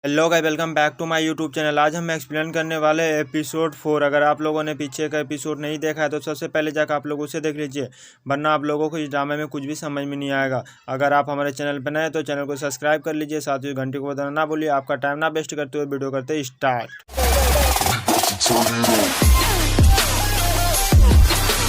Hello guys, welcome back to my YouTube channel. आज हम explain करने वाले एपिसोड 4। अगर आप लोगों ने पीछे का एपिसोड नहीं देखा है तो सबसे पहले जाकर आप लोग उसे देख लीजिए, वरना आप लोगों को इस ड्रामे में कुछ भी समझ में नहीं आएगा। अगर आप हमारे चैनल पर नए हैं तो चैनल को सब्सक्राइब कर लीजिए, साथ ही घंटी को बजाना ना भूलिए। आपका टाइम ना वेस्ट करते हुए वीडियो करते स्टार्ट।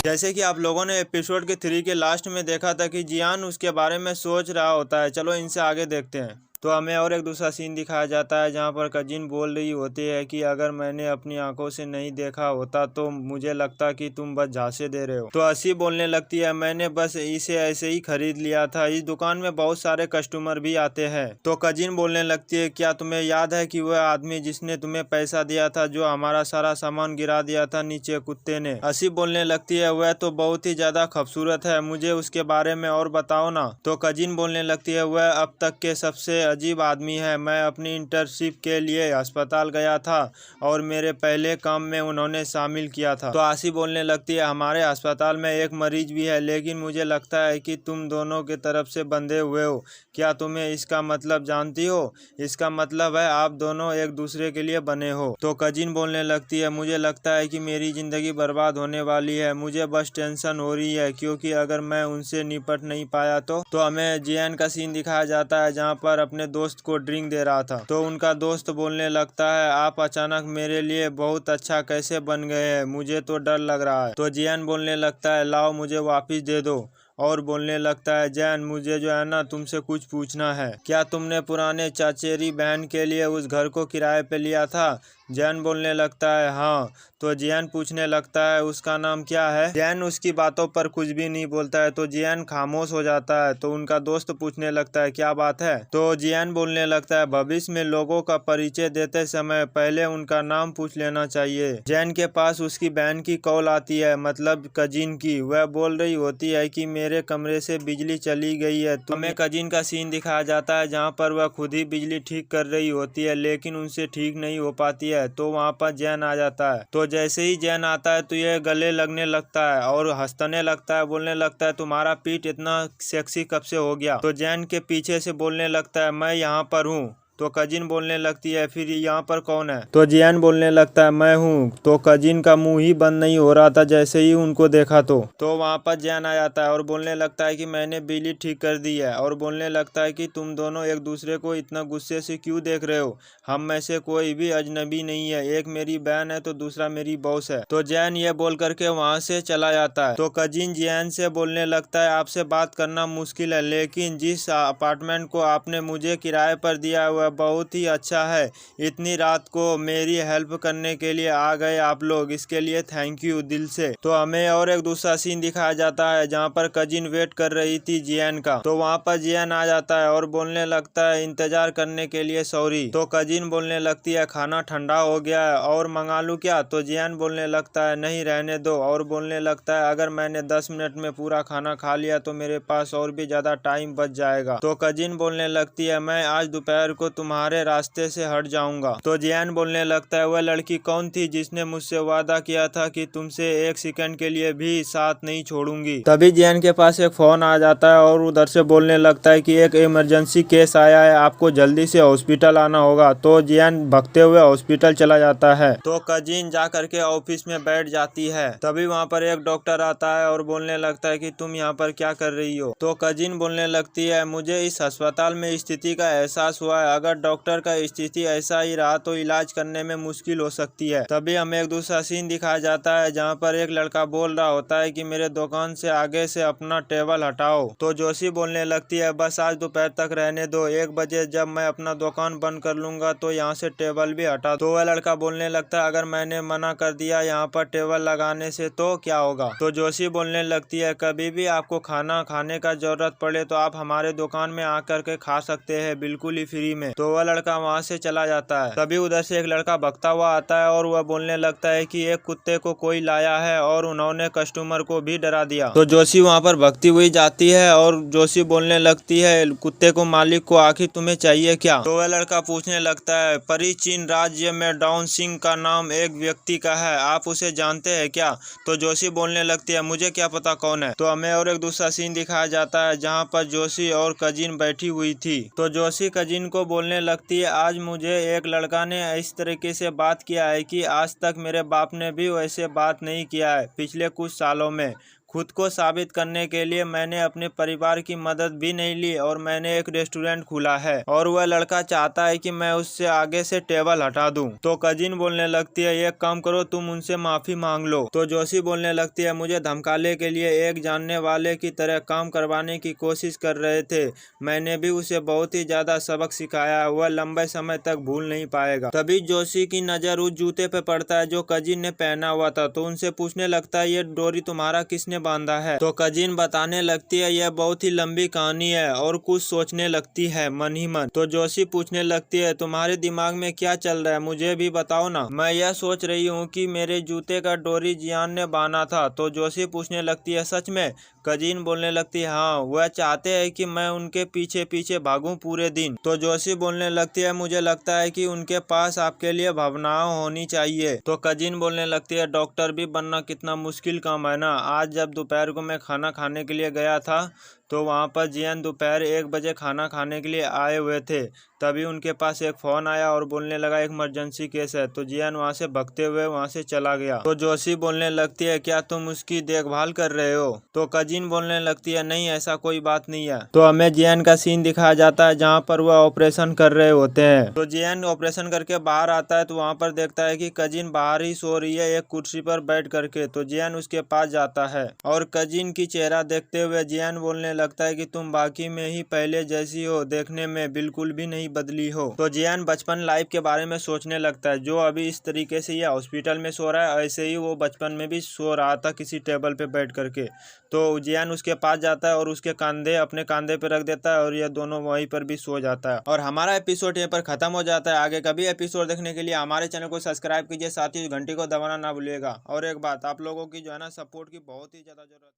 जैसे कि आप लोगों ने एपिसोड के 3 के लास्ट में देखा था कि जियान उसके बारे में सोच रहा होता है। चलो इनसे आगे देखते हैं। तो हमें और एक दूसरा सीन दिखाया जाता है जहां पर कजिन बोल रही होती है कि अगर मैंने अपनी आंखों से नहीं देखा होता तो मुझे लगता कि तुम बस झांसे दे रहे हो। तो असी बोलने लगती है, मैंने बस इसे ऐसे ही खरीद लिया था, इस दुकान में बहुत सारे कस्टमर भी आते हैं। तो कजिन बोलने लगती है, क्या तुम्हें याद है कि वह आदमी जिसने तुम्हें पैसा दिया था, जो हमारा सारा सामान गिरा दिया था नीचे कुत्ते ने। असी बोलने लगती है, वह तो बहुत ही ज्यादा खूबसूरत है, मुझे उसके बारे में और बताओ ना। तो कजिन बोलने लगती है, वह अब तक के सबसे अजीब आदमी है। मैं अपनी इंटर्नशिप के लिए अस्पताल गया था और मेरे पहले काम में उन्होंने शामिल किया था। तो आशी बोलने लगती है, हमारे अस्पताल में एक मरीज भी है, लेकिन मुझे लगता है कि तुम दोनों की तरफ से बंधे हुए हो। क्या तुम्हें इसका मतलब जानती हो? इसका मतलब है आप दोनों एक दूसरे के लिए बने हो। तो कजिन बोलने लगती है, मुझे लगता है कि मेरी जिंदगी बर्बाद होने वाली है, मुझे बस टेंशन हो रही है, क्योंकि अगर मैं उनसे निपट नहीं पाया तो हमें जियान का सीन दिखाया जाता है जहाँ पर अपने दोस्त को ड्रिंक दे रहा था। तो उनका दोस्त बोलने लगता है, आप अचानक मेरे लिए बहुत अच्छा कैसे बन गए हैं, मुझे तो डर लग रहा है। तो जियान बोलने लगता है, लाओ मुझे वापस दे दो। और बोलने लगता है, जैन मुझे जो है ना तुमसे कुछ पूछना है। क्या तुमने पुराने चाचेरी बहन के लिए उस घर को किराए पे लिया था? जैन बोलने लगता है, हाँ। तो जियान पूछने लगता है, उसका नाम क्या है? जैन उसकी बातों पर कुछ भी नहीं बोलता है। तो जियान खामोश हो जाता है। तो उनका दोस्त पूछने लगता है, क्या बात है? तो जियान बोलने लगता है, भविष्य में लोगों का परिचय देते समय पहले उनका नाम पूछ लेना चाहिए। जैन के पास उसकी बहन की कॉल आती है, मतलब कजिन की। वह बोल रही होती है कि मेरे कमरे से बिजली चली गई है। तो हमें कजिन का सीन दिखाया जाता है जहाँ पर वह खुद ही बिजली ठीक कर रही होती है, लेकिन उनसे ठीक नहीं हो पाती है। तो वहाँ पर जैन आ जाता है। तो जैसे ही जैन आता है तो ये गले लगने लगता है और हंसने लगता है, बोलने लगता है, तुम्हारा पीठ इतना सेक्सी कब से हो गया? तो जैन के पीछे से बोलने लगता है, मैं यहाँ पर हूँ। तो कजिन बोलने लगती है, फिर यहाँ पर कौन है? तो जियान बोलने लगता है, मैं हूँ। तो कजिन का मुंह ही बंद नहीं हो रहा था जैसे ही उनको देखा। तो वहाँ पर जियान आ जाता है और बोलने लगता है कि मैंने बिजली ठीक कर दी है। और बोलने लगता है कि तुम दोनों एक दूसरे को इतना गुस्से से क्यों देख रहे हो? हम में से कोई भी अजनबी नहीं है, एक मेरी बहन है तो दूसरा मेरी बॉस है। तो जैन ये बोल करके वहाँ से चला जाता है। तो कजिन जियान से बोलने लगता है, आपसे बात करना मुश्किल है, लेकिन जिस अपार्टमेंट को आपने मुझे किराए पर दिया हुआ बहुत ही अच्छा है। इतनी रात को मेरी हेल्प करने के लिए आ गए आप लोग, इसके लिए थैंक यू दिल से। तो हमें और एक दूसरा सीन दिखाया जाता है जहाँ पर कजिन वेट कर रही थी जियान का। तो वहाँ पर जियान आ जाता है और बोलने लगता है, इंतजार करने के लिए सॉरी। तो कजिन बोलने लगती है, खाना ठंडा हो गया है और मंगा लूं क्या? तो जियान बोलने लगता है, नहीं रहने दो। और बोलने लगता है, अगर मैंने 10 मिनट में पूरा खाना खा लिया तो मेरे पास और भी ज्यादा टाइम बच जाएगा। तो कजिन बोलने लगती है, मैं आज दोपहर को तुम्हारे रास्ते से हट जाऊंगा। तो जियान बोलने लगता है, वह लड़की कौन थी जिसने मुझसे वादा किया था कि तुमसे एक सेकंड के लिए भी साथ नहीं छोड़ूंगी? तभी जियान के पास एक फोन आ जाता है और उधर से बोलने लगता है कि एक इमरजेंसी केस आया है, आपको जल्दी से हॉस्पिटल आना होगा। तो जियान भगते हुए हॉस्पिटल चला जाता है। तो कजिन जा करके ऑफिस में बैठ जाती है। तभी वहाँ पर एक डॉक्टर आता है और बोलने लगता है कि तुम यहाँ पर क्या कर रही हो? तो कजिन बोलने लगती है, मुझे इस अस्पताल में स्थिति का एहसास हुआ है, अगर डॉक्टर का स्थिति ऐसा ही रहा तो इलाज करने में मुश्किल हो सकती है। तभी हमें एक दूसरा सीन दिखाया जाता है जहाँ पर एक लड़का बोल रहा होता है कि मेरे दुकान से आगे से अपना टेबल हटाओ। तो जोशी बोलने लगती है, बस आज दोपहर तक रहने दो, 1 बजे जब मैं अपना दुकान बंद कर लूंगा तो यहाँ से टेबल भी हटा। तो वह लड़का बोलने लगता है, अगर मैंने मना कर दिया यहाँ पर टेबल लगाने से तो क्या होगा? तो जोशी बोलने लगती है, कभी भी आपको खाना खाने का जरूरत पड़े तो आप हमारे दुकान में आकर के खा सकते हैं, बिल्कुल ही फ्री में। तो वह लड़का वहाँ से चला जाता है। तभी उधर से एक लड़का भगता हुआ आता है और वह बोलने लगता है कि एक कुत्ते को कोई लाया है और उन्होंने कस्टमर को भी डरा दिया। तो जोशी वहाँ पर भगती हुई जाती है और जोशी बोलने लगती है, कुत्ते को मालिक को आखिर तुम्हें चाहिए क्या? तो वह लड़का पूछने लगता है, परी चीन राज्य में डाउन सिंह का नाम एक व्यक्ति का है, आप उसे जानते हैं क्या? तो जोशी बोलने लगती है, मुझे क्या पता कौन है। तो हमें और एक दूसरा सीन दिखाया जाता है जहाँ पर जोशी और कजिन बैठी हुई थी। तो जोशी कजिन को बोलने बोलने लगती है, आज मुझे एक लड़का ने इस तरीके से बात किया है कि आज तक मेरे बाप ने भी वैसे बात नहीं किया है। पिछले कुछ सालों में खुद को साबित करने के लिए मैंने अपने परिवार की मदद भी नहीं ली और मैंने एक रेस्टोरेंट खोला है और वह लड़का चाहता है कि मैं उससे आगे से टेबल हटा दूं। तो कजिन बोलने लगती है, एक काम करो, तुम उनसे माफी मांग लो। तो जोशी बोलने लगती है, मुझे धमकाने के लिए एक जानने वाले की तरह काम करवाने की कोशिश कर रहे थे। मैंने भी उसे बहुत ही ज्यादा सबक सिखाया, वह लंबे समय तक भूल नहीं पाएगा। तभी जोशी की नजर उस जूते पे पड़ता है जो कजिन ने पहना हुआ था। तो उनसे पूछने लगता है, ये डोरी तुम्हारा किसने बांधा है? तो कजिन बताने लगती है, यह बहुत ही लंबी कहानी है और कुछ सोचने लगती है मन ही मन। तो जोशी पूछने लगती है, तुम्हारे दिमाग में क्या चल रहा है, मुझे भी बताओ ना। मैं यह सोच रही हूँ कि मेरे जूते का डोरी जियान ने बांधा था। तो जोशी पूछने लगती है, सच में? कजिन बोलने लगती है, हाँ, वह चाहते हैं कि मैं उनके पीछे पीछे भागूं पूरे दिन। तो जोशी बोलने लगती है, मुझे लगता है कि उनके पास आपके लिए भावनाएं होनी चाहिए। तो कजिन बोलने लगती है, डॉक्टर भी बनना कितना मुश्किल काम है ना। आज जब दोपहर को मैं खाना खाने के लिए गया था तो वहाँ पर जियान दोपहर 1 बजे खाना खाने के लिए आए हुए थे। तभी उनके पास एक फ़ोन आया और बोलने लगा, एक इमरजेंसी केस है। तो जियान वहाँ से भगते हुए वहाँ से चला गया। तो जोशी बोलने लगती है, क्या तुम उसकी देखभाल कर रहे हो? तो कजिन बोलने लगती है, नहीं, ऐसा कोई बात नहीं है। तो हमें जियान का सीन दिखाया जाता है जहाँ पर वह ऑपरेशन कर रहे होते हैं। तो जियान ऑपरेशन करके बाहर आता है तो वहाँ पर देखता है कि कजिन बाहर ही सो रही है एक कुर्सी पर बैठ करके। तो जियान उसके पास जाता है और कजिन की चेहरा देखते हुए जियान बोलने लगता है कि तुम बाकी में ही पहले जैसी हो, देखने में बिल्कुल भी नहीं बदली हो। तो जियान बचपन लाइफ के बारे में सोचने लगता है, जो अभी इस तरीके से ये हॉस्पिटल में सो रहा है ऐसे ही वो बचपन में भी सो रहा था किसी टेबल पे बैठ करके। तो जियान उसके पास जाता है और उसके कंधे अपने कंधे पे रख देता है और ये दोनों वहीं पर भी सो जाता है। और हमारा एपिसोड यहाँ पर खत्म हो जाता है। आगे कभी एपिसोड देखने के लिए हमारे चैनल को सब्सक्राइब कीजिए, साथ ही घंटी को दबाना ना भूलिएगा। और एक बात, आप लोगों की जो है ना सपोर्ट की बहुत ही ज्यादा जरूरत है।